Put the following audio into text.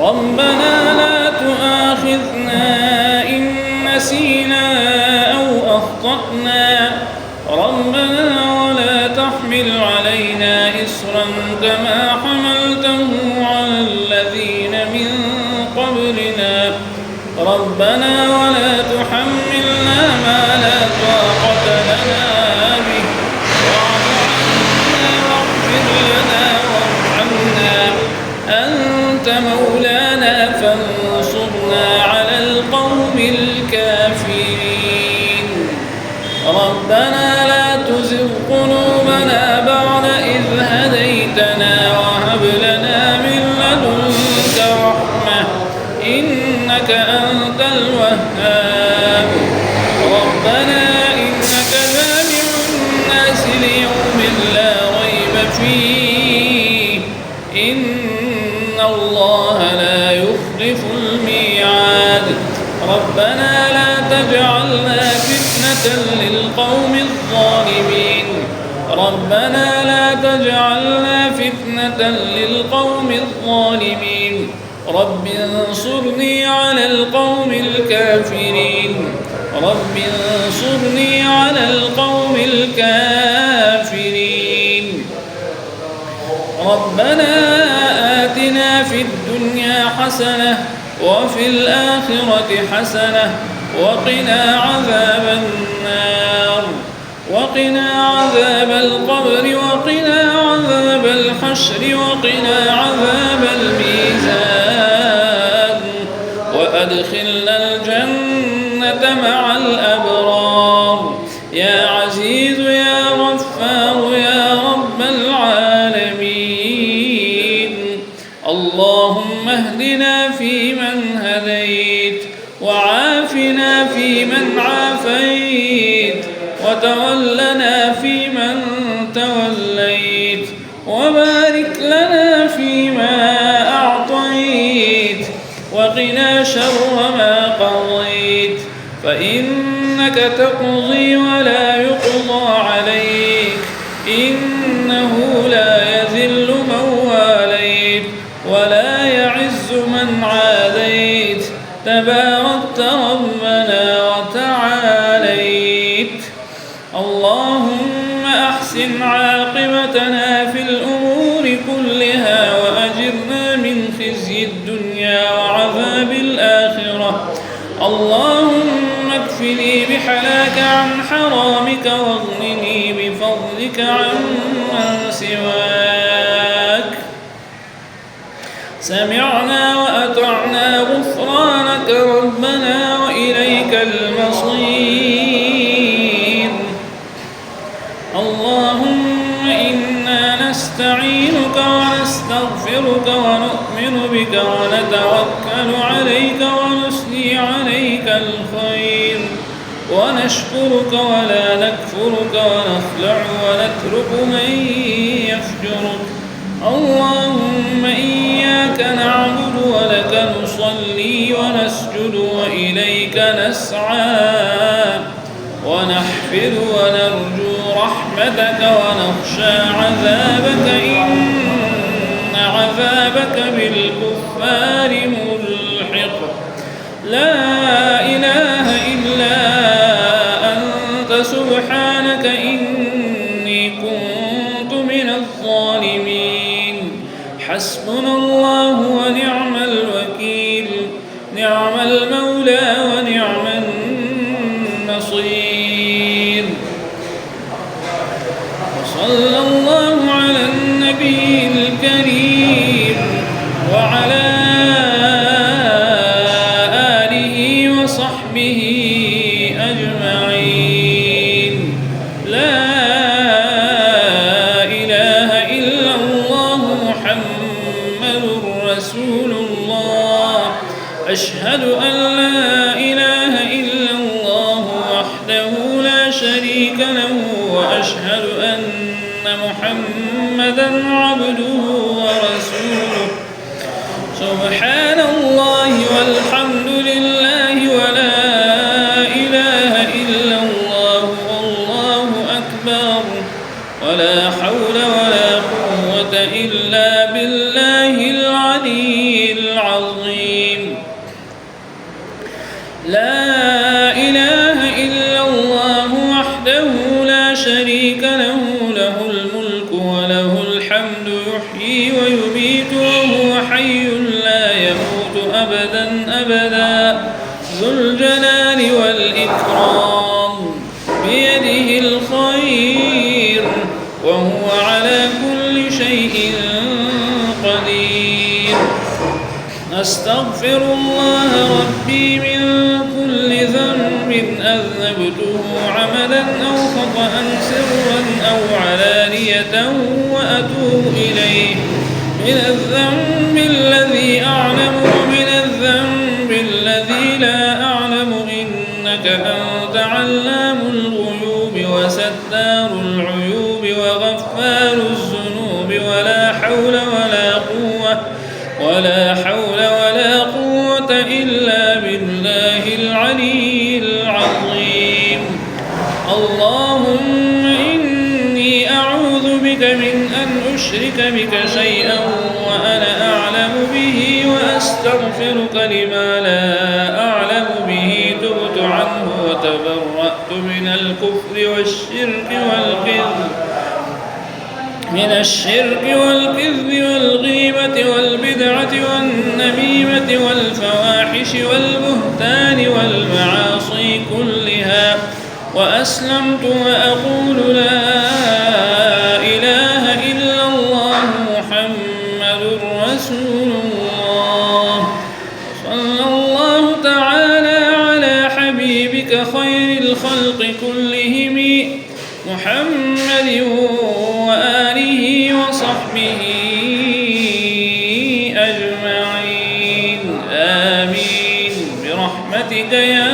ربنا لا تؤاخذنا إن نسينا أو أخطأنا ربنا ولا تحمل علينا إصرا كما حملته على الذين من قبلنا ربنا ولا تحملنا ما لا طاقة لنا به واعف عنا واغفر لنا وارحمنا أنت مولانا فانصرنا على القوم الكافرين ربنا لا تزغ قلوبنا بعد إذ هديتنا وهب لنا من لدنك رحمة إنك أنت الوهاب ربنا إنك جامع الناس ليوم لا ريب فيه إن الله لا يخلف الميعاد ربنا لا تجعلنا فتنة للقوم الظالمين ربنا لا تجعلنا فتنة للقوم الظالمين رب انصرني على القوم الكافرين رب انصرني على القوم الكافرين ربنا آتنا في الدنيا حسنة وفي الآخرة حسنة وقنا عذاب النار وقنا عذاب القبر وقنا عذاب الحشر وقنا عذاب الميزان وأدخلنا الجنة مع الأبرار يا عزيز يا غفار يا رب العالمين اللهم اهدنا فيمن هديت وعافنا فيمن عافيت وتولنا فيمن توليت وبارك لنا فيما أعطيت وقنا شر ما قضيت فإنك تقضي ولا يقضى عليك إنه لا يذل من واليت ولا يعز من عاديت تباركت ربنا وتعاليت اللهم أحسن عاقبتنا في الأمور كلها وأجرنا من خزي الدنيا وعذاب الآخرة اللهم اكفني بحلاك عن حرامك واغنني بفضلك عمن سواك سمعنا وأطعنا غفرانك ربنا وإليك المصير اللهم إنا نستعينك ونستغفرك ونؤمن بك ونتوكل عليك ونثني عليك الخير ونشكرك ولا نكفرك ونخلع ونترك من يفجرك اللهم إياك نعبد ولك نصلي ونسجد وإليك نسعى ونحفظ ونرجو رحمتك ونخشى عذابك إن عذابك بالكفار ملحق لا إله إلا أنت سبحانك إني كنت من الظالمين حسبنا الله ونعم الوكيل نعم المولى ونعم النصير وصلى الله على النبي الكريم وعلى آله وصحبه أجمعين لا إله إلا الله محمد رسول الله أشهد أن لا إله إلا الله وحده لا شريك له وأشهد أن محمدًا عبده ورسوله سبحان الله والحمد لله ولا إله إلا الله والله أكبر ولا حول ولا قوة إلا بالله العلي العظيم لا إله إلا الله وحده لا شريك له، له الملك وله الحمد يحيي ويميت وهو حي لا يموت أبدا أبدا، ذو الجلال والإكرام، بيده الخير وهو على كل شيء قدير. أستغفر الله ربي من كل ذنب أذنبته عمدا أو خطأ سرا أو علانية وأتوب إليه، من الذنب الذي أعلم ومن الذنب الذي لا أعلم، إنك أنت علام الغيوب وستار العيوب وغفار الذنوب، ولا حول ولا قوة إلا بالله العلي العظيم. اللهم إني أعوذ بك من أن أشرك بك شيئا وأنا أعلم به، وأستغفرك لما لا أعلم به، تبت عنه وتبرأت من الكفر والكذب والغيبة والبدعة والنميمة والفواحش والبهتان والمعاصي كلها، وأسلمت وأقول لا إله إلا الله محمد رسول الله. صلى الله تعالى على حبيبك خير الخلق كلهم محمد وآله وصحبه أجمعين، آمين برحمتك يا